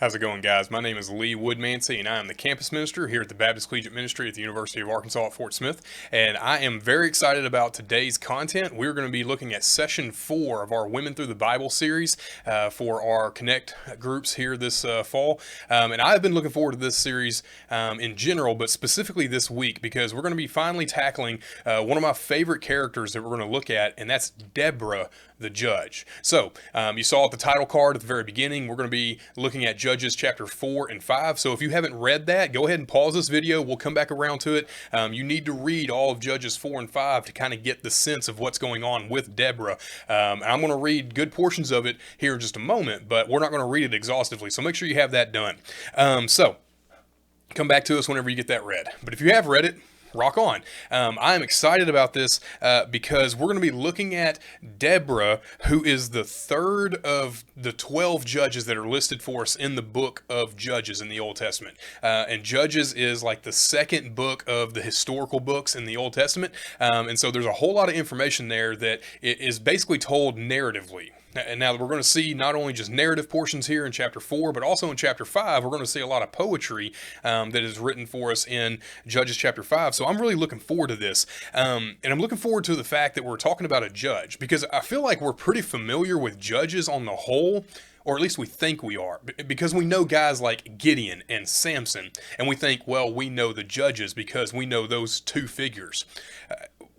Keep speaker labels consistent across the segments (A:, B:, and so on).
A: How's it going, guys? My name is Lee Woodmansee, and I am the campus minister here at the Baptist Collegiate Ministry at the University of Arkansas at Fort Smith. And I am very excited about today's content. We're going to be looking at session 4 of our Women Through the Bible series for our Connect groups here this fall. And I've been looking forward to this series in general, but specifically this week, because we're going to be finally tackling one of my favorite characters that we're going to look at, and that's Deborah, the judge. So you saw at the title card at the very beginning, we're going to be looking at Judges chapter 4 and 5. So if you haven't read that, go ahead and pause this video. We'll come back around to it. You need to read all of Judges 4 and 5 to kind of get the sense of what's going on with Deborah. And I'm going to read good portions of it here in just a moment, but we're not going to read it exhaustively. So make sure you have that done. So come back to us whenever you get that read. But if you have read it, rock on. I'm excited about this because we're going to be looking at Deborah, who is the third of the 12 judges that are listed for us in the book of Judges in the Old Testament. And Judges is like the second book of the historical books in the Old Testament. And so there's a whole lot of information there that is basically told narratively. And now we're going to see not only just narrative portions here in chapter 4, but also in chapter 5, we're going to see a lot of poetry that is written for us in Judges chapter 5. So I'm really looking forward to this. And I'm looking forward to the fact that we're talking about a judge, because I feel like we're pretty familiar with judges on the whole, or at least we think we are, because we know guys like Gideon and Samson, and we think, well, we know the judges because we know those two figures.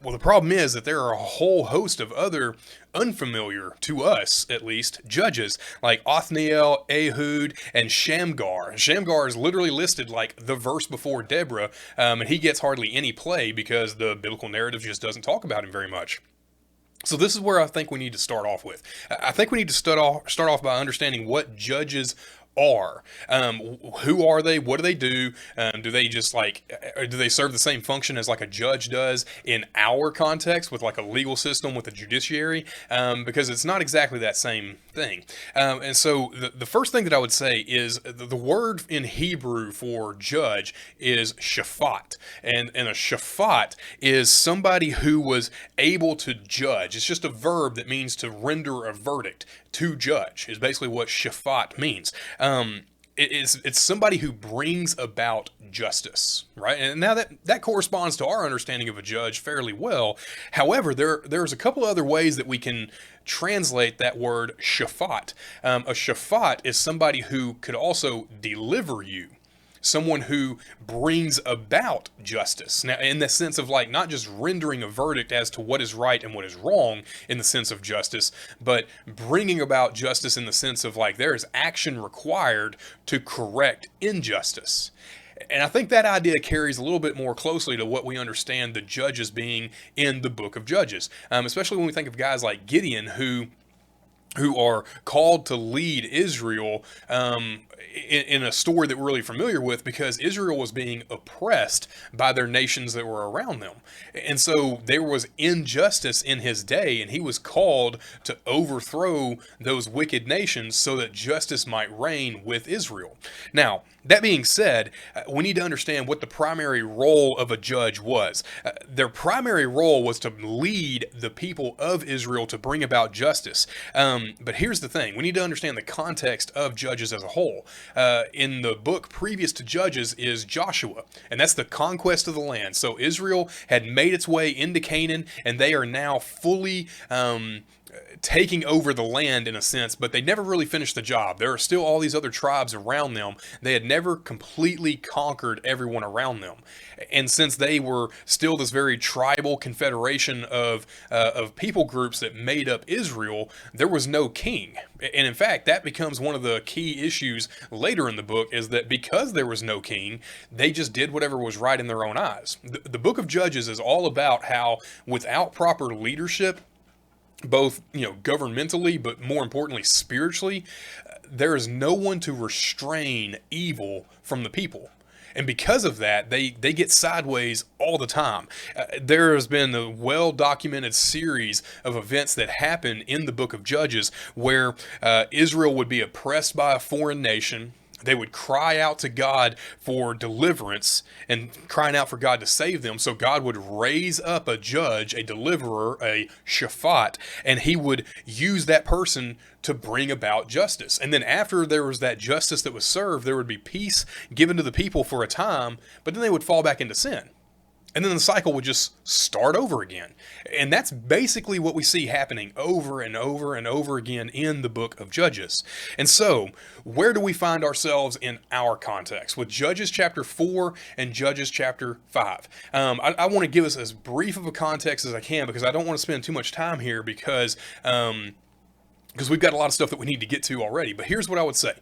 A: Well, the problem is that there are a whole host of other unfamiliar, to us at least, judges like Othniel, Ehud, and Shamgar. Shamgar is literally listed like the verse before Deborah, and he gets hardly any play because the biblical narrative just doesn't talk about him very much. So this is where I think we need to start off with. I think we need to start off by understanding what judges are. Who are they? What do they do? Do they just do they serve the same function as like a judge does in our context with like a legal system with a judiciary? Because it's not exactly that same thing. And so the first thing that I would say is the word in Hebrew for judge is shafat. And a shafat is somebody who was able to judge. It's just a verb that means to render a verdict. To judge is basically what shafat means. It's somebody who brings about justice, right? And now that corresponds to our understanding of a judge fairly well. However, there's a couple other ways that we can translate that word shafat. A shafat is somebody who could also deliver you. Someone who brings about justice. Now, in the sense of like not just rendering a verdict as to what is right and what is wrong in the sense of justice, but bringing about justice in the sense of like there is action required to correct injustice. And I think that idea carries a little bit more closely to what we understand the judges being in the book of Judges, especially when we think of guys like Gideon who are called to lead Israel in a story that we're really familiar with, because Israel was being oppressed by their nations that were around them. And so there was injustice in his day, and he was called to overthrow those wicked nations so that justice might reign with Israel. Now, that being said, we need to understand what the primary role of a judge was. Their primary role was to lead the people of Israel to bring about justice. But here's the thing. We need to understand the context of Judges as a whole. In the book previous to Judges is Joshua, and that's the conquest of the land. So Israel had made its way into Canaan, and they are now fully taking over the land in a sense, but they never really finished the job. There are still all these other tribes around them. They had never completely conquered everyone around them. And since they were still this very tribal confederation of people groups that made up Israel, there was no king. And in fact, that becomes one of the key issues later in the book, is that because there was no king, they just did whatever was right in their own eyes. The book of Judges is all about how without proper leadership, both, governmentally, but more importantly, spiritually, there is no one to restrain evil from the people. And because of that, they get sideways all the time. There has been a well-documented series of events that happen in the book of Judges where Israel would be oppressed by a foreign nation. They would cry out to God for deliverance and crying out for God to save them. So God would raise up a judge, a deliverer, a shaphat, and he would use that person to bring about justice. And then after there was that justice that was served, there would be peace given to the people for a time, but then they would fall back into sin. And then the cycle would just start over again. And that's basically what we see happening over and over and over again in the book of Judges. And so, where do we find ourselves in our context? With Judges chapter 4 and Judges chapter 5. I want to give us as brief of a context as I can, because I don't want to spend too much time here because we've got a lot of stuff that we need to get to already. But here's what I would say.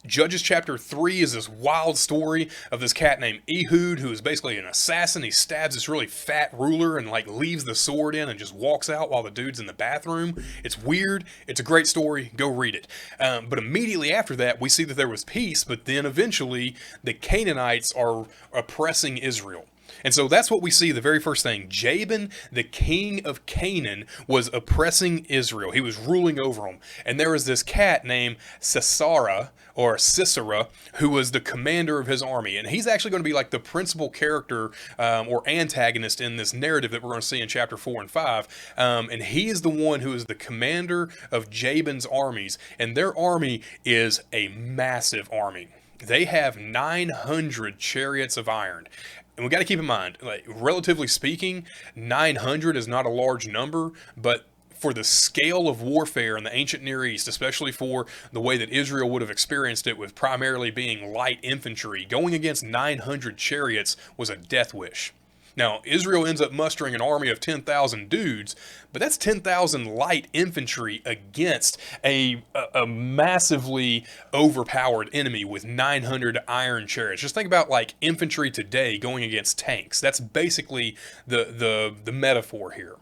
A: Judges chapter 3 is this wild story of this cat named Ehud, who is basically an assassin. He stabs this really fat ruler and like leaves the sword in and just walks out while the dude's in the bathroom. It's weird. It's a great story. Go read it. But immediately after that, we see that there was peace, but then eventually the Canaanites are oppressing Israel. And so that's what we see, the very first thing. Jabin, the king of Canaan, was oppressing Israel. He was ruling over them. And there was this cat named Sisera, who was the commander of his army. And he's actually going to be like the principal character or antagonist in this narrative that we're going to see in chapter 4 and 5. And he is the one who is the commander of Jabin's armies. And their army is a massive army. They have 900 chariots of iron. And we got to keep in mind, like, relatively speaking, 900 is not a large number, but for the scale of warfare in the ancient Near East, especially for the way that Israel would have experienced it with primarily being light infantry, going against 900 chariots was a death wish. Now, Israel ends up mustering an army of 10,000 dudes, but that's 10,000 light infantry against a massively overpowered enemy with 900 iron chariots. Just think about like infantry today going against tanks. That's basically the metaphor here.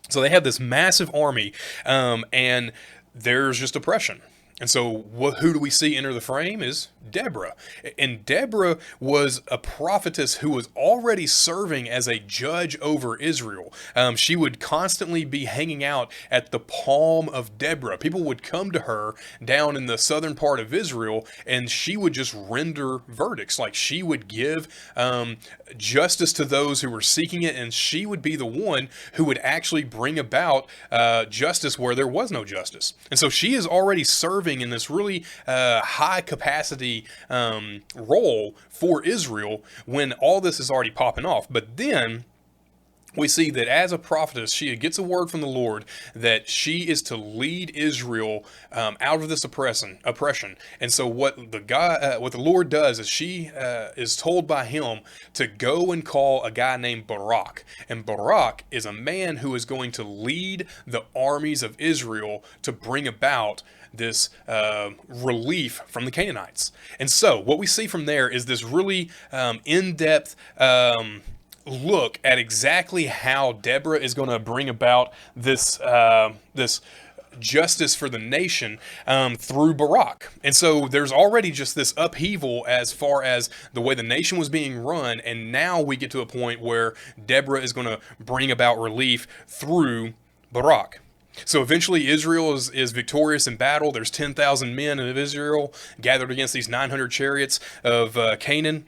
A: So they have this massive army, and there's just oppression. And so who do we see enter the frame is Deborah. And Deborah was a prophetess who was already serving as a judge over Israel. She would constantly be hanging out at the palm of Deborah. People would come to her down in the southern part of Israel, and she would just render verdicts. Like, she would give justice to those who were seeking it, and she would be the one who would actually bring about justice where there was no justice. And so she is already serving in this really high capacity role for Israel when all this is already popping off. But then we see that as a prophetess, she gets a word from the Lord that she is to lead Israel out of this oppression. And so what the Lord does is she is told by him to go and call a guy named Barak. And Barak is a man who is going to lead the armies of Israel to bring about this relief from the Canaanites. And so what we see from there is this really in-depth look at exactly how Deborah is going to bring about this this justice for the nation through Barak. And so there's already just this upheaval as far as the way the nation was being run, and now we get to a point where Deborah is going to bring about relief through Barak. So eventually Israel is victorious in battle. There's 10,000 men of Israel gathered against these 900 chariots of Canaan.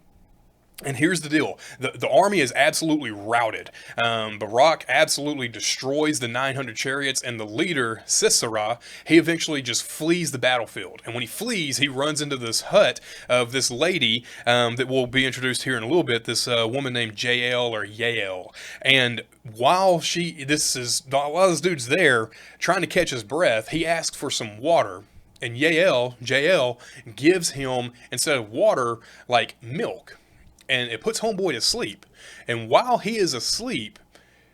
A: And here's the deal. The army is absolutely routed. Barak absolutely destroys the 900 chariots, and the leader, Sisera, he eventually just flees the battlefield. And when he flees, he runs into this hut of this lady that will be introduced here in a little bit, this woman named Jael or Jael. And while this dude's there trying to catch his breath, he asks for some water. And Jael gives him, instead of water, like milk. And it puts homeboy to sleep. And while he is asleep,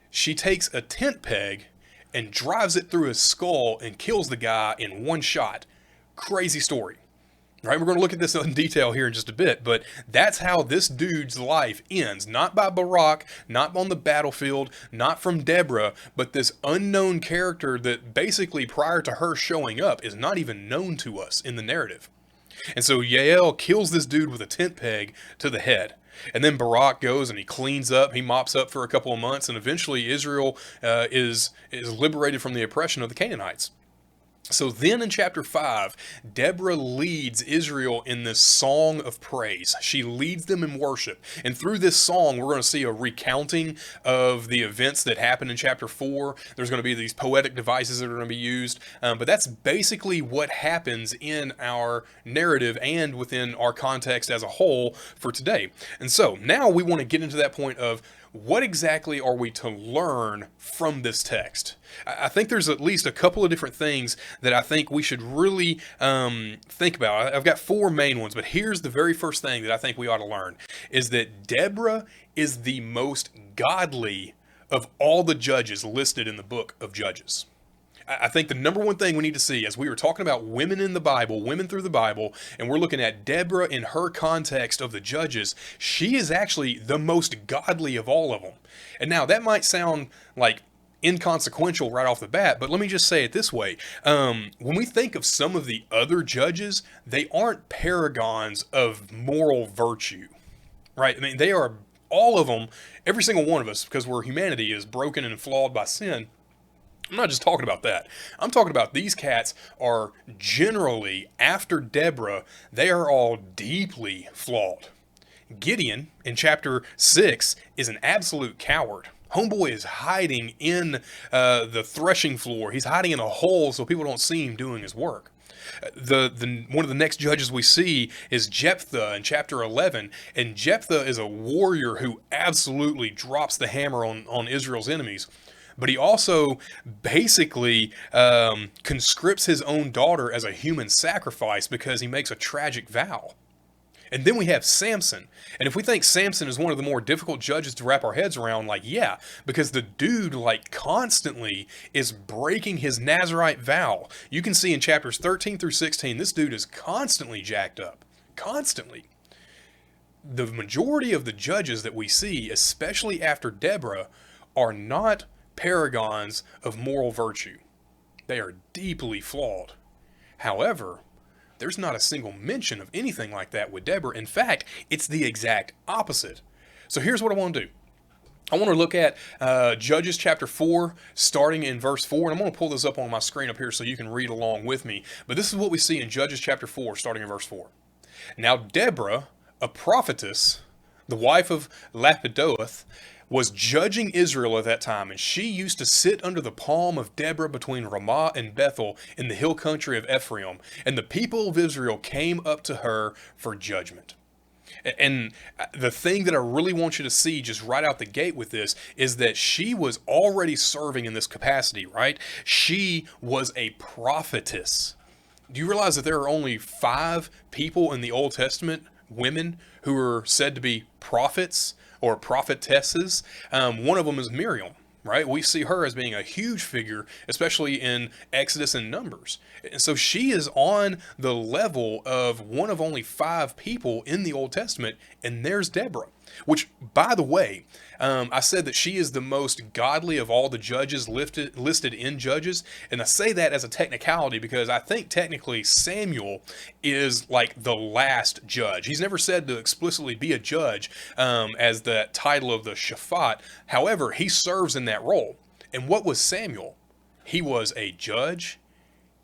A: she takes a tent peg and drives it through his skull and kills the guy in one shot. Crazy story. Right? We're going to look at this in detail here in just a bit, but that's how this dude's life ends. Not by Barak, not on the battlefield, not from Deborah, but this unknown character that basically prior to her showing up is not even known to us in the narrative. And so Jael kills this dude with a tent peg to the head. And then Barak goes and he cleans up, he mops up for a couple of months, and eventually Israel is liberated from the oppression of the Canaanites. So then in chapter 5, Deborah leads Israel in this song of praise. She leads them in worship. And through this song, we're going to see a recounting of the events that happened in chapter 4. There's going to be these poetic devices that are going to be used. But that's basically what happens in our narrative and within our context as a whole for today. And so now we want to get into that point of what exactly are we to learn from this text? I think there's at least a couple of different things that I think we should really think about. I've got 4 main ones, but here's the very first thing that I think we ought to learn is that Deborah is the most godly of all the judges listed in the book of Judges. I think the number one thing we need to see, as we were talking about women in the Bible, women through the Bible, and we're looking at Deborah in her context of the judges, she is actually the most godly of all of them. And now that might sound like inconsequential right off the bat, but let me just say it this way. When we think of some of the other judges, they aren't paragons of moral virtue, right? I mean, they are, all of them, every single one of us, because humanity is broken and flawed by sin. I'm not just talking about that. I'm talking about these cats are generally, after Deborah, they are all deeply flawed. Gideon, in chapter 6, is an absolute coward. Homeboy is hiding in the threshing floor. He's hiding in a hole so people don't see him doing his work. One of the next judges we see is Jephthah in chapter 11, and Jephthah is a warrior who absolutely drops the hammer on Israel's enemies. But he also basically conscripts his own daughter as a human sacrifice because he makes a tragic vow. And then we have Samson. And if we think Samson is one of the more difficult judges to wrap our heads around, like, yeah, because the dude, like, constantly is breaking his Nazirite vow. You can see in chapters 13 through 16, this dude is constantly jacked up. Constantly. The majority of the judges that we see, especially after Deborah, are not paragons of moral virtue. They are deeply flawed. However, there's not a single mention of anything like that with Deborah. In fact, it's the exact opposite. So here's what I want to do. I want to look at Judges chapter 4, starting in verse 4. And I'm going to pull this up on my screen up here so you can read along with me. But this is what we see in Judges chapter 4, starting in verse 4. Now Deborah, a prophetess, the wife of Lapidoth, was judging Israel at that time, and she used to sit under the palm of Deborah between Ramah and Bethel in the hill country of Ephraim, and the people of Israel came up to her for judgment. And the thing that I really want you to see just right out the gate with this is that she was already serving in this capacity, right? She was a prophetess. Do you realize that there are only 5 people in the Old Testament, women, who are said to be prophets or prophetesses? One of them is Miriam, right? We see her as being a huge figure, especially in Exodus and Numbers. And so she is on the level of one of only 5 people in the Old Testament, and there's Deborah. Which, by the way, I said that she is the most godly of all the judges listed in Judges, and I say that as a technicality because I think technically Samuel is like the last judge. He's never said to explicitly be a judge as the title of the Shaphat. However, he serves in that role. And what was Samuel? He was a judge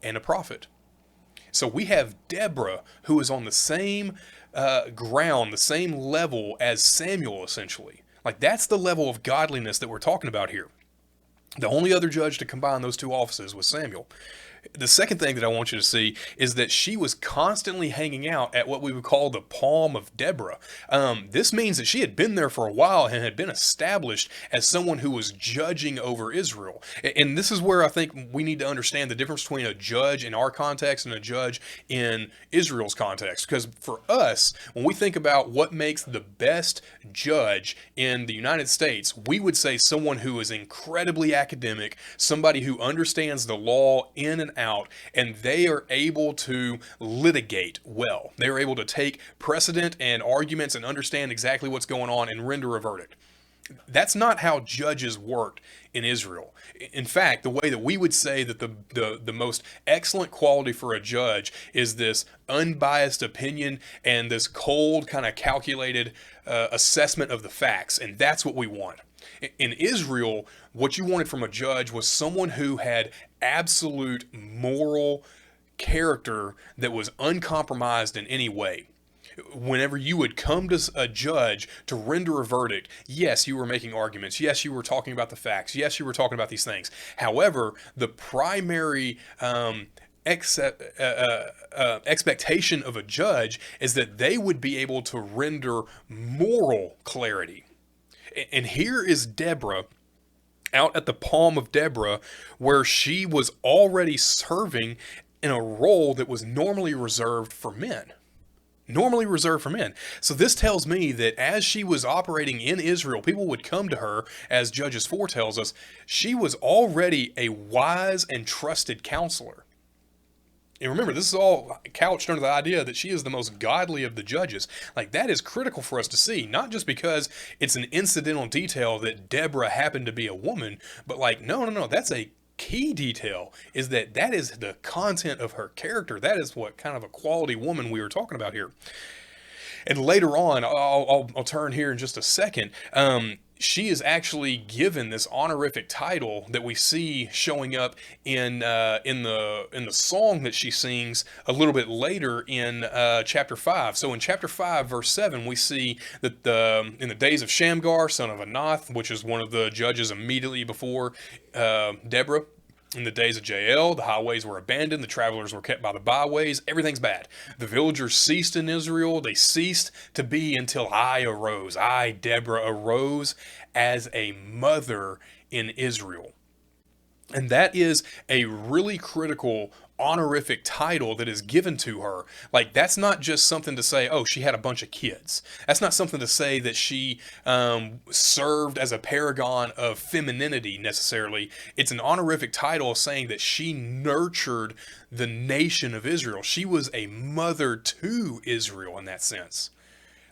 A: and a prophet. So we have Deborah, who is on the same ground, the same level as Samuel, essentially. Like, that's the level of godliness that we're talking about here. The only other judge to combine those 2 offices was Samuel. The second thing that I want you to see is that she was constantly hanging out at what we would call the palm of Deborah. This means that she had been there for a while and had been established as someone who was judging over Israel. And this is where I think we need to understand the difference between a judge in our context and a judge in Israel's context. Because for us, when we think about what makes the best judge in the United States, we would say someone who is incredibly academic, somebody who understands the law in and out, and they are able to litigate well. They are able to take precedent and arguments and understand exactly what's going on and render a verdict. That's not how judges worked in Israel. In fact, the way that we would say that the most excellent quality for a judge is this unbiased opinion and this cold, kind of calculated assessment of the facts, and that's what we want. In Israel, what you wanted from a judge was someone who had absolute moral character that was uncompromised in any way. Whenever you would come to a judge to render a verdict, yes, you were making arguments. Yes, you were talking about the facts. Yes, you were talking about these things. However, the primary expectation of a judge is that they would be able to render moral clarity. And here is Deborah out at the Palm of Deborah, where she was already serving in a role that was normally reserved for men. Normally reserved for men. So this tells me that as she was operating in Israel, people would come to her, as Judges 4 tells us, she was already a wise and trusted counselor. And remember, this is all couched under the idea that she is the most godly of the judges. Like, that is critical for us to see, not just because it's an incidental detail that Deborah happened to be a woman, but like, no, that's a key detail, is that is the content of her character. That is what kind of a quality woman we were talking about here. And later on, I'll turn here in just a second. She is actually given this honorific title that we see showing up in the song that she sings a little bit later in chapter 5. So in chapter 5, verse 7, we see that in the days of Shamgar, son of Anath, which is one of the judges immediately before Deborah, in the days of Jael, the highways were abandoned, the travelers were kept by the byways, everything's bad. The villagers ceased in Israel, they ceased to be until I arose. I, Deborah, arose as a mother in Israel. And that is a really critical honorific title that is given to her. Like, that's not just something to say, oh, she had a bunch of kids. That's not something to say that she served as a paragon of femininity necessarily. It's an honorific title saying that she nurtured the nation of Israel. She was a mother to Israel in that sense.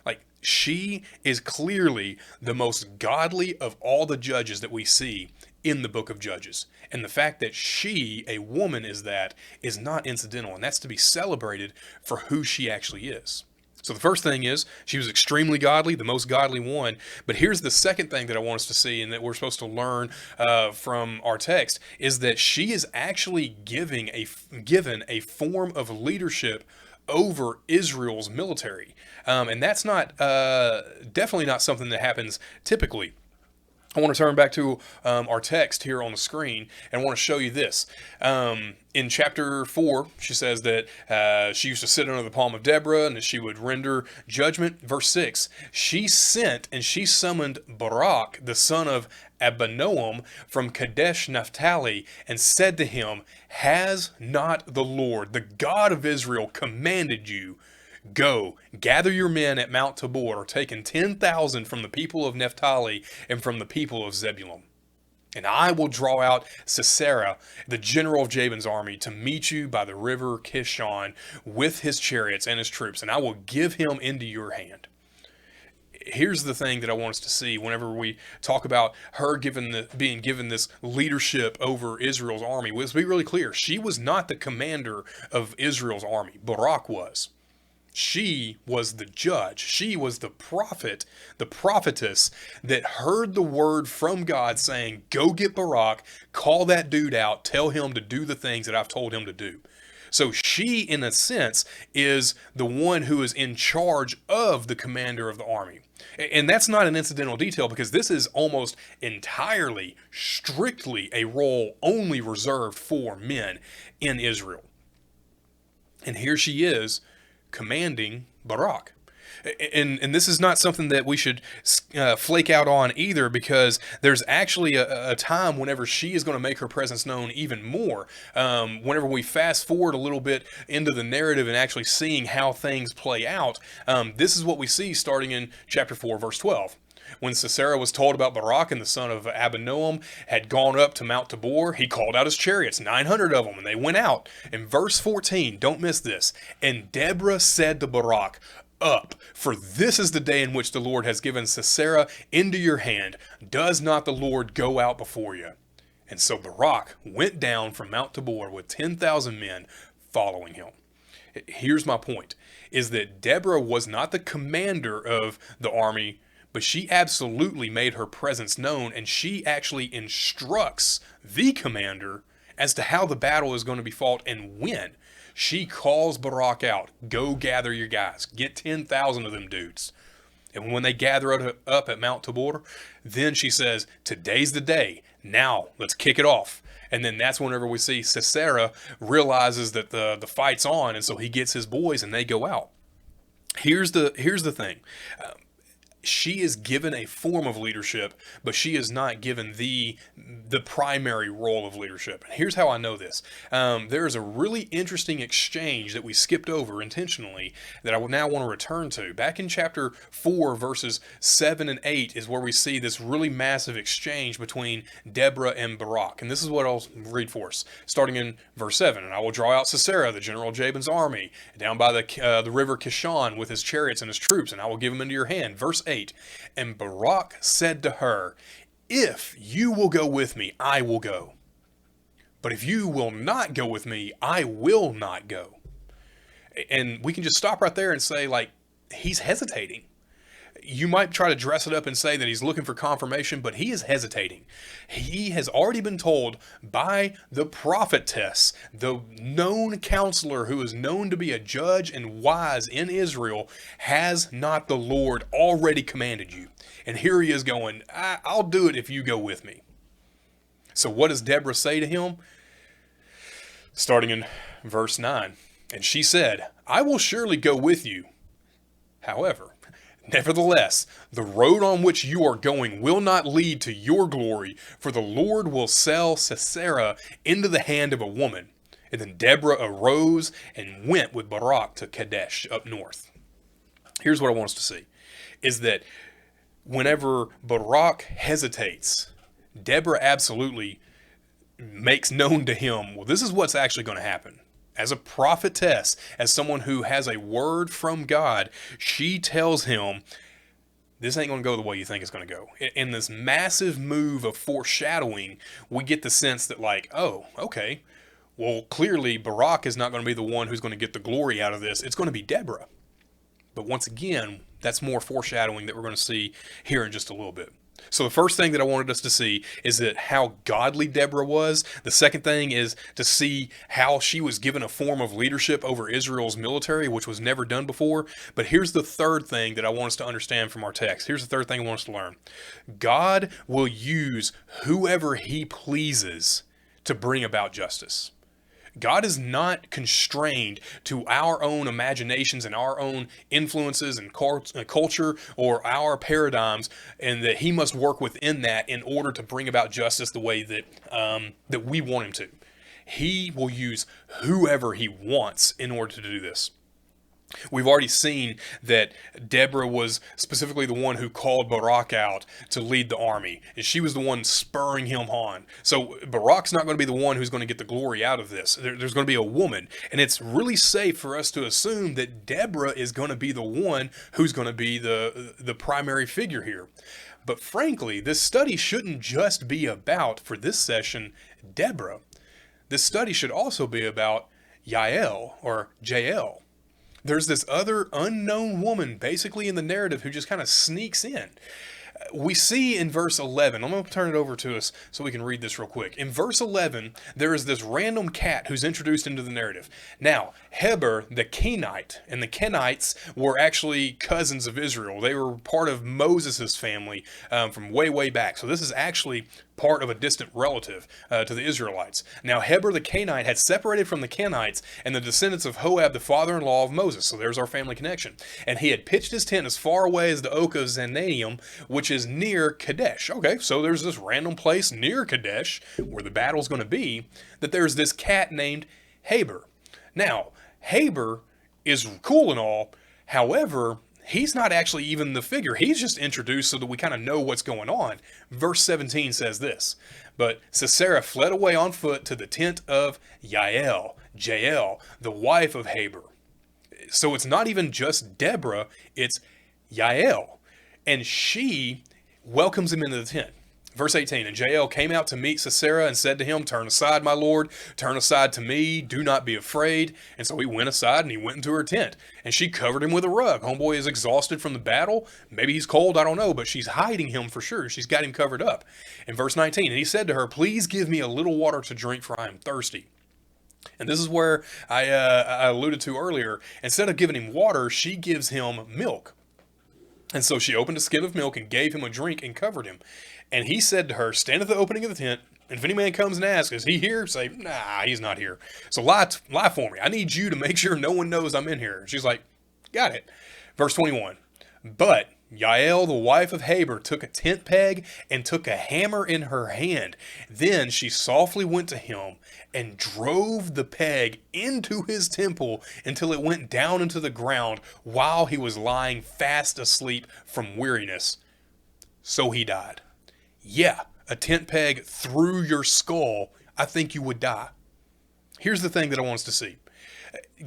A: Like, she is clearly the most godly of all the judges that we see in the book of Judges. And the fact that she, a woman, is not incidental, and that's to be celebrated for who she actually is. So the first thing is, she was extremely godly, the most godly one. But here's the second thing that I want us to see, and that we're supposed to learn from our text, is that she is actually given a form of leadership over Israel's military. And that's not definitely not something that happens typically. I want to turn back to our text here on the screen, and I want to show you this. In chapter 4, she says that she used to sit under the palm of Deborah, and that she would render judgment. Verse 6, she sent and she summoned Barak, the son of Abinoam, from Kadesh Naphtali, and said to him, has not the Lord, the God of Israel, commanded you, go, gather your men at Mount Tabor, taking 10,000 from the people of Naphtali and from the people of Zebulun. And I will draw out Sisera, the general of Jabin's army, to meet you by the river Kishon with his chariots and his troops, and I will give him into your hand. Here's the thing that I want us to see whenever we talk about her being given this leadership over Israel's army. Let's be really clear. She was not the commander of Israel's army. Barak was. She was the judge. She was the prophet, the prophetess that heard the word from God saying, go get Barak, call that dude out, tell him to do the things that I've told him to do. So she, in a sense, is the one who is in charge of the commander of the army. And that's not an incidental detail, because this is almost entirely, strictly a role only reserved for men in Israel. And here she is, commanding Barak. And this is not something that we should flake out on either, because there's actually a time whenever she is going to make her presence known even more. Whenever we fast forward a little bit into the narrative and actually seeing how things play out, this is what we see starting in chapter 4, verse 12. When Sisera was told about Barak and the son of Abinoam had gone up to Mount Tabor, he called out his chariots, 900 of them, and they went out. In verse 14, don't miss this. And Deborah said to Barak, up, for this is the day in which the Lord has given Sisera into your hand. Does not the Lord go out before you? And so Barak went down from Mount Tabor with 10,000 men following him. Here's my point, is that Deborah was not the commander of the army, but she absolutely made her presence known, and she actually instructs the commander as to how the battle is going to be fought and when. She calls Barak out, go gather your guys, get 10,000 of them dudes. And when they gather up at Mount Tabor, then she says, today's the day. Now let's kick it off. And then that's whenever we see Sisera realizes that the fight's on, and so he gets his boys and they go out. Here's the thing. She is given a form of leadership, but she is not given the primary role of leadership. And here's how I know this. There is a really interesting exchange that we skipped over intentionally that I will now want to return to. Back in chapter 4, verses 7 and 8 is where we see this really massive exchange between Deborah and Barak. And this is what I'll read for us, starting in verse 7. And I will draw out Sisera, the general of Jabin's army, down by the river Kishon with his chariots and his troops, and I will give him into your hand. Verse 8. And Barak said to her, if you will go with me, I will go. But if you will not go with me, I will not go. And we can just stop right there and say, like, he's hesitating. You might try to dress it up and say that he's looking for confirmation, but he is hesitating. He has already been told by the prophetess, the known counselor who is known to be a judge and wise in Israel, has not the Lord already commanded you? And here he is going, I'll do it if you go with me. So what does Deborah say to him? Starting in verse 9. And she said, I will surely go with you. However, nevertheless, the road on which you are going will not lead to your glory, for the Lord will sell Sisera into the hand of a woman. And then Deborah arose and went with Barak to Kadesh up north. Here's what I want us to see, is that whenever Barak hesitates, Deborah absolutely makes known to him, well, this is what's actually going to happen. As a prophetess, as someone who has a word from God, she tells him, this ain't going to go the way you think it's going to go. In this massive move of foreshadowing, we get the sense that, like, oh, okay, well, clearly Barak is not going to be the one who's going to get the glory out of this. It's going to be Deborah. But once again, that's more foreshadowing that we're going to see here in just a little bit. So the first thing that I wanted us to see is that how godly Deborah was. The second thing is to see how she was given a form of leadership over Israel's military, which was never done before. But here's the third thing that I want us to understand from our text. Here's the third thing I want us to learn. God will use whoever he pleases to bring about justice. God is not constrained to our own imaginations and our own influences and culture or our paradigms, and that he must work within that in order to bring about justice the way that that we want him to. He will use whoever he wants in order to do this. We've already seen that Deborah was specifically the one who called Barak out to lead the army, and she was the one spurring him on. So Barak's not going to be the one who's going to get the glory out of this. There's going to be a woman, and it's really safe for us to assume that Deborah is going to be the one who's going to be the primary figure here. But frankly, this study shouldn't just be about, for this session, Deborah. This study should also be about Jael or Jael. There's this other unknown woman basically in the narrative who just kind of sneaks in. We see in verse 11, I'm going to turn it over to us so we can read this real quick. In verse 11, there is this random cat who's introduced into the narrative. Now, Heber, the Kenite, and the Kenites were actually cousins of Israel. They were part of Moses' family from way, way back. So this is actually part of a distant relative to the Israelites. Now, Heber the Kenite had separated from the Kenites and the descendants of Hoab, the father-in-law of Moses. So there's our family connection. And he had pitched his tent as far away as the Oak of Zanaim, which is near Kadesh. Okay, so there's this random place near Kadesh where the battle's going to be, that there's this cat named Heber. Now, Heber is cool and all. However, he's not actually even the figure. He's just introduced so that we kind of know what's going on. Verse 17 says this, but Sisera fled away on foot to the tent of Jael, the wife of Heber. So it's not even just Deborah, it's Jael. And she welcomes him into the tent. Verse 18, and Jael came out to meet Sisera and said to him, turn aside, my lord, turn aside to me, do not be afraid. And so he went aside and he went into her tent, and she covered him with a rug. Homeboy is exhausted from the battle. Maybe he's cold, I don't know, but she's hiding him for sure. She's got him covered up. In verse 19, and he said to her, please give me a little water to drink, for I am thirsty. And this is where I alluded to earlier. Instead of giving him water, she gives him milk. And so she opened a skin of milk and gave him a drink and covered him. And he said to her, stand at the opening of the tent, and if any man comes and asks, is he here? Say, nah, he's not here. So lie for me. I need you to make sure no one knows I'm in here. She's like, got it. Verse 21, but Jael, the wife of Heber, took a tent peg and took a hammer in her hand. Then she softly went to him and drove the peg into his temple until it went down into the ground while he was lying fast asleep from weariness. So he died. Yeah, a tent peg through your skull, I think you would die. Here's the thing that I want us to see.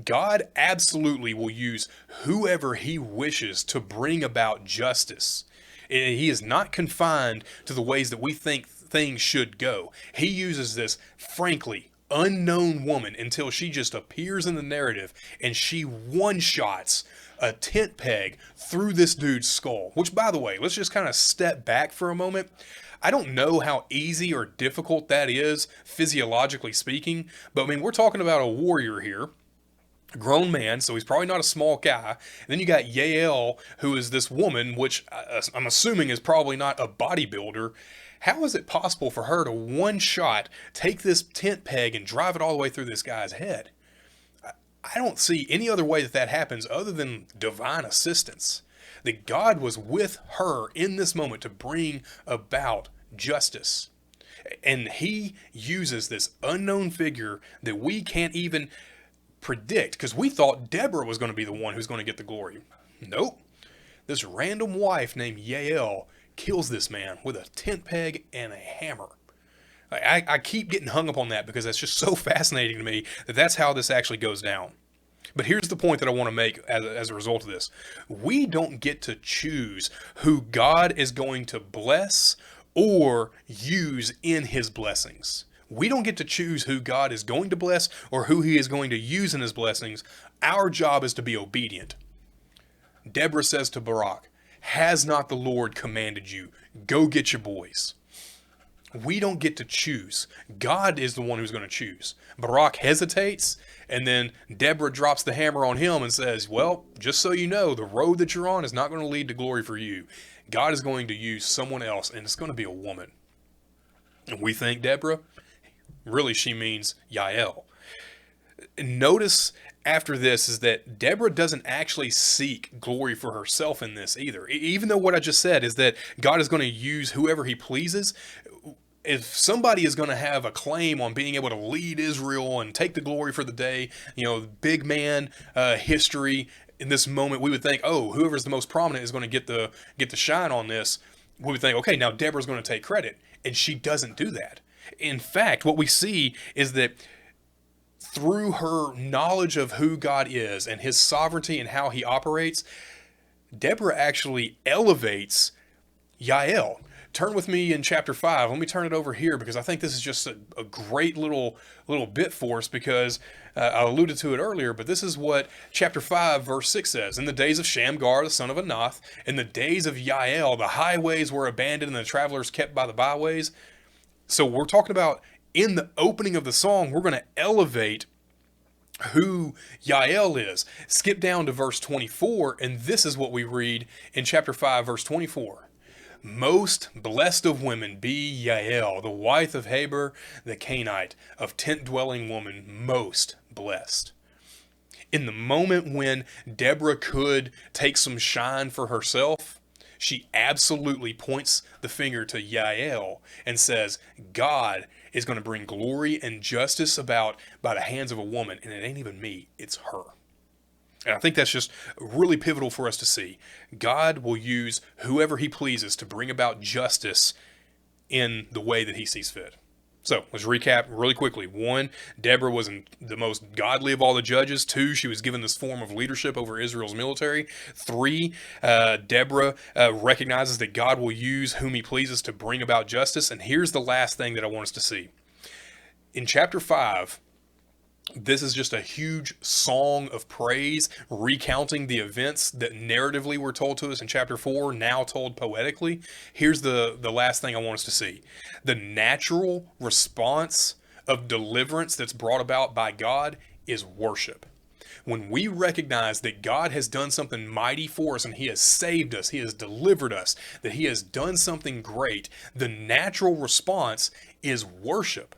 A: God absolutely will use whoever he wishes to bring about justice. He is not confined to the ways that we think things should go. He uses this, frankly, unknown woman until she just appears in the narrative and she one-shots a tent peg through this dude's skull. Which, by the way, let's just kind of step back for a moment. I don't know how easy or difficult that is, physiologically speaking, but I mean, we're talking about a warrior here, a grown man, so he's probably not a small guy. And then you got Jael, who is this woman, which I'm assuming is probably not a bodybuilder. How is it possible for her to one shot take this tent peg and drive it all the way through this guy's head? I don't see any other way that that happens other than divine assistance. That God was with her in this moment to bring about justice. And he uses this unknown figure that we can't even predict, because we thought Deborah was going to be the one who's going to get the glory. Nope. This random wife named Jael kills this man with a tent peg and a hammer. I keep getting hung up on that because that's just so fascinating to me that that's how this actually goes down. But here's the point that I want to make as a result of this. We don't get to choose who God is going to bless or use in his blessings. We don't get to choose who God is going to bless or who he is going to use in his blessings. Our job is to be obedient. Deborah says to Barak, has not the Lord commanded you? Go get your boys. We don't get to choose. God is the one who's going to choose. Barak hesitates, and then Deborah drops the hammer on him and says, well, just so you know, the road that you're on is not going to lead to glory for you. God is going to use someone else, and it's going to be a woman. And we think Deborah, really she means Jael. Notice after this is that Deborah doesn't actually seek glory for herself in this either. Even though what I just said is that God is going to use whoever he pleases, if somebody is going to have a claim on being able to lead Israel and take the glory for the day, big man history in this moment, we would think, oh, whoever's the most prominent is going to get the shine on this. We would think, okay, now Deborah's going to take credit, and she doesn't do that. In fact, what we see is that through her knowledge of who God is and his sovereignty and how he operates, Deborah actually elevates Jael. Turn with me in chapter 5. Let me turn it over here because I think this is just a great little bit for us because I alluded to it earlier, but this is what chapter 5 verse 6 says. In the days of Shamgar, the son of Anath, in the days of Jael, the highways were abandoned and the travelers kept by the byways. So we're talking about in the opening of the song, we're going to elevate who Jael is. Skip down to verse 24, and this is what we read in chapter 5, verse 24. Most blessed of women be Jael, the wife of Heber the Canaanite, of tent-dwelling woman, most blessed. In the moment when Deborah could take some shine for herself, she absolutely points the finger to Jael and says, God is going to bring glory and justice about by the hands of a woman, and it ain't even me, it's her. And I think that's just really pivotal for us to see. God will use whoever he pleases to bring about justice in the way that he sees fit. So let's recap really quickly. 1, Deborah was the most godly of all the judges. 2, she was given this form of leadership over Israel's military. 3, Deborah recognizes that God will use whom he pleases to bring about justice. And here's the last thing that I want us to see. In chapter 5, this is just a huge song of praise, recounting the events that narratively were told to us in chapter 4, now told poetically. Here's the last thing I want us to see. The natural response of deliverance that's brought about by God is worship. When we recognize that God has done something mighty for us and he has saved us, he has delivered us, that he has done something great, the natural response is worship.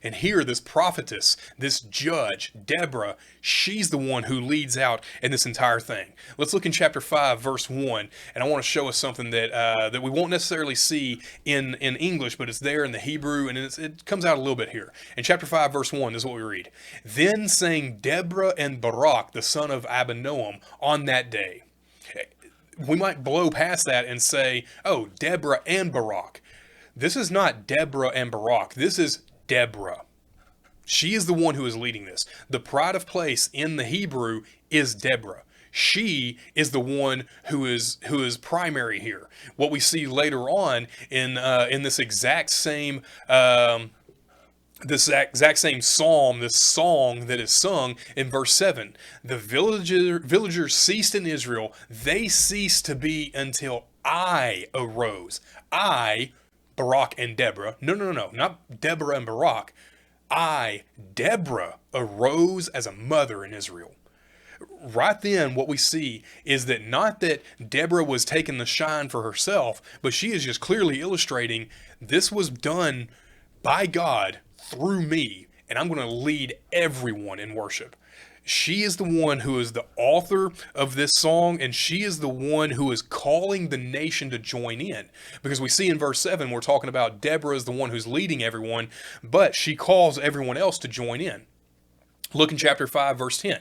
A: And here, this prophetess, this judge, Deborah, she's the one who leads out in this entire thing. Let's look in chapter 5, verse 1, and I want to show us something that we won't necessarily see in English, but it's there in the Hebrew, and it comes out a little bit here. In chapter 5, verse 1, this is what we read. Then sang Deborah and Barak, the son of Abinoam, on that day. We might blow past that and say, oh, Deborah and Barak. This is not Deborah and Barak. This is Deborah. She is the one who is leading this. The pride of place in the Hebrew is Deborah. She is the one who is primary here. What we see later on in this exact same psalm, this song that is sung in verse 7. The villagers ceased in Israel. They ceased to be until I arose. Barak and Deborah. No, not Deborah and Barak. Deborah, arose as a mother in Israel. Right then, what we see is that not that Deborah was taking the shine for herself, but she is just clearly illustrating this was done by God through me, and I'm going to lead everyone in worship. She is the one who is the author of this song, and she is the one who is calling the nation to join in. Because we see in verse 7, we're talking about Deborah is the one who's leading everyone, but she calls everyone else to join in. Look in chapter 5, verse 10.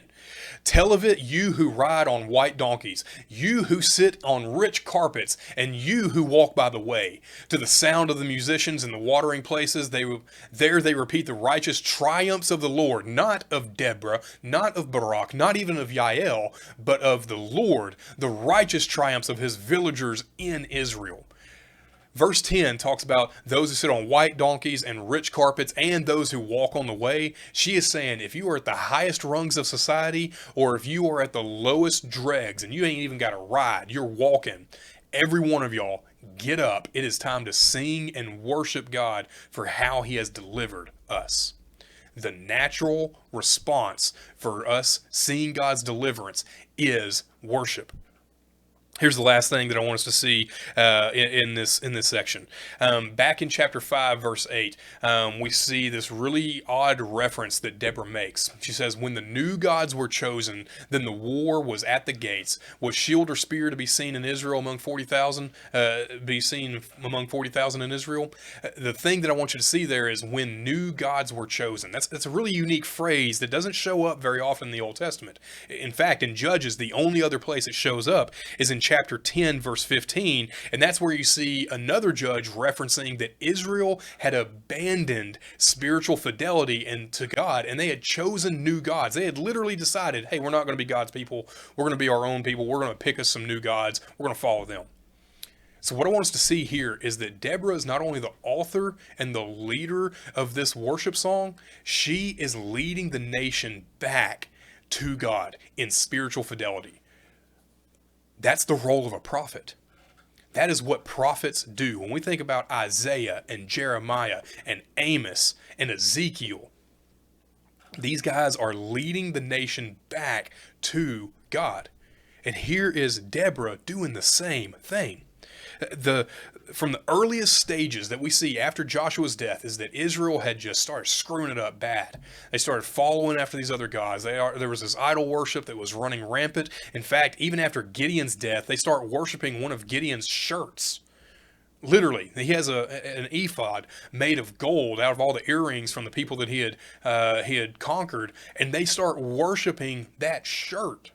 A: Tell of it, you who ride on white donkeys, you who sit on rich carpets, and you who walk by the way. To the sound of the musicians in the watering places, they repeat the righteous triumphs of the Lord, not of Deborah, not of Barak, not even of Jael, but of the Lord, the righteous triumphs of his villagers in Israel. Verse 10 talks about those who sit on white donkeys and rich carpets and those who walk on the way. She is saying if you are at the highest rungs of society or if you are at the lowest dregs and you ain't even got a ride, you're walking, every one of y'all, get up. It is time to sing and worship God for how he has delivered us. The natural response for us seeing God's deliverance is worship. Here's the last thing that I want us to see in this section. Back in chapter 5, verse 8, we see this really odd reference that Deborah makes. She says, when the new gods were chosen, then the war was at the gates. Was shield or spear to be seen in Israel among 40,000? Be seen among 40,000 in Israel? The thing that I want you to see there is when new gods were chosen. That's a really unique phrase that doesn't show up very often in the Old Testament. In fact, in Judges, the only other place it shows up is in chapter 10, verse 15, and that's where you see another judge referencing that Israel had abandoned spiritual fidelity to God, and they had chosen new gods. They had literally decided, hey, we're not going to be God's people. We're going to be our own people. We're going to pick us some new gods. We're going to follow them. So what I want us to see here is that Deborah is not only the author and the leader of this worship song, she is leading the nation back to God in spiritual fidelity. That's the role of a prophet. That is what prophets do. When we think about Isaiah and Jeremiah and Amos and Ezekiel, these guys are leading the nation back to God. And here is Deborah doing the same thing. From the earliest stages that we see after Joshua's death is that Israel had just started screwing it up bad. They started following after these other gods. There was this idol worship that was running rampant. In fact, even after Gideon's death, they start worshiping one of Gideon's shirts. Literally, he has an ephod made of gold out of all the earrings from the people that he had conquered, and they start worshiping that shirt.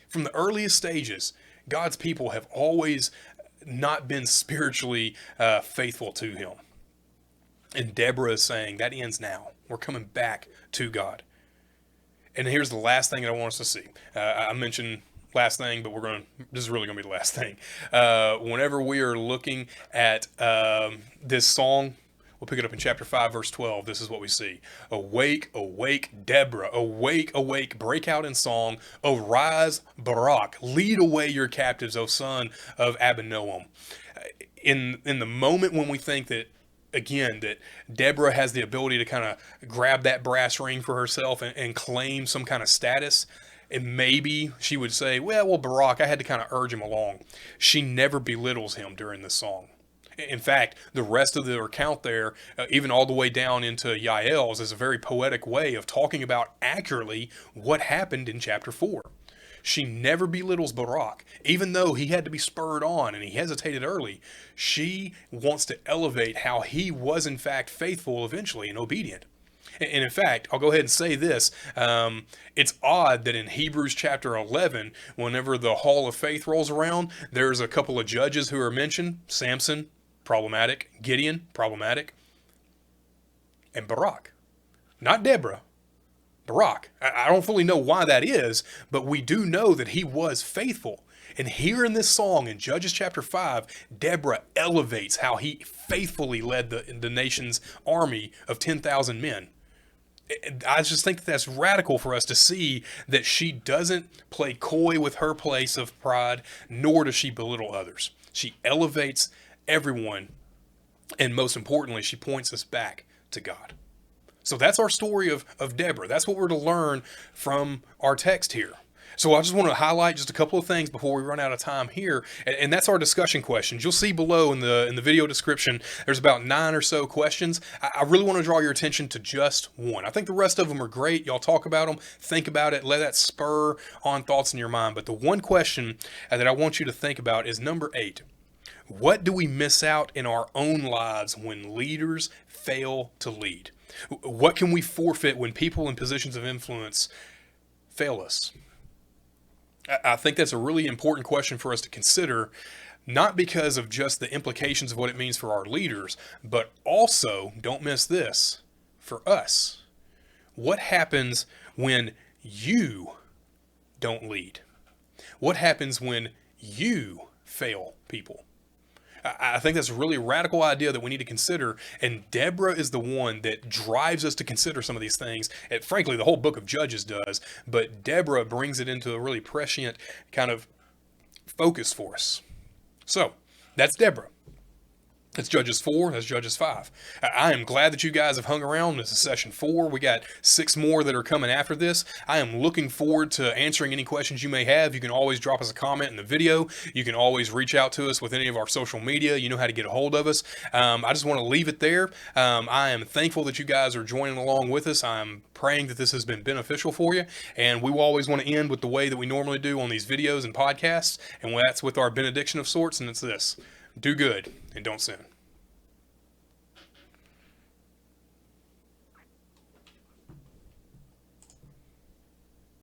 A: From the earliest stages, God's people have always not been spiritually faithful to him. And Deborah is saying that ends now. We're coming back to God. And here's the last thing that I want us to see. I mentioned last thing, but this is really going to be the last thing. Whenever we are looking at this song, we'll pick it up in chapter 5, verse 12. This is what we see. Awake, awake, Deborah. Awake, awake, break out in song. Arise, Barak. Lead away your captives, O son of Abinoam. In the moment when we think that, again, that Deborah has the ability to kind of grab that brass ring for herself and claim some kind of status, and maybe she would say, well, Barak, I had to kind of urge him along. She never belittles him during this song. In fact, the rest of the account there, even all the way down into Jael's, is a very poetic way of talking about accurately what happened in chapter 4. She never belittles Barak, even though he had to be spurred on and he hesitated early. She wants to elevate how he was in fact faithful eventually and obedient. And in fact, I'll go ahead and say this. It's odd that in Hebrews chapter 11, whenever the Hall of Faith rolls around, there's a couple of judges who are mentioned. Samson, problematic. Gideon, problematic. And Barak. Not Deborah. Barak. I don't fully know why that is, but we do know that he was faithful. And here in this song in Judges chapter 5, Deborah elevates how he faithfully led the nation's army of 10,000 men. I just think that's radical for us to see that she doesn't play coy with her place of pride, nor does she belittle others. She elevates everyone, and most importantly, she points us back to God. So that's our story of Deborah. That's what we're to learn from our text here. So I just want to highlight just a couple of things before we run out of time here, and that's our discussion questions. You'll see below in the video description, there's about 9 or so questions. I really want to draw your attention to just one. I think the rest of them are great. Y'all talk about them, think about it, let that spur on thoughts in your mind. But the one question that I want you to think about is number 8. What do we miss out in our own lives when leaders fail to lead? What can we forfeit when people in positions of influence fail us? I think that's a really important question for us to consider, not because of just the implications of what it means for our leaders, but also, don't miss this, for us. What happens when you don't lead? What happens when you fail people? I think that's a really radical idea that we need to consider, and Deborah is the one that drives us to consider some of these things. And frankly, the whole book of Judges does, but Deborah brings it into a really prescient kind of focus for us. So, that's Deborah. That's Judges 4, that's Judges 5. I am glad that you guys have hung around. This is session 4. We got 6 more that are coming after this. I am looking forward to answering any questions you may have. You can always drop us a comment in the video. You can always reach out to us with any of our social media. You know how to get a hold of us. I just want to leave it there. I am thankful that you guys are joining along with us. I'm praying that this has been beneficial for you. And we will always want to end with the way that we normally do on these videos and podcasts. And that's with our benediction of sorts, and it's this: do good and don't sin.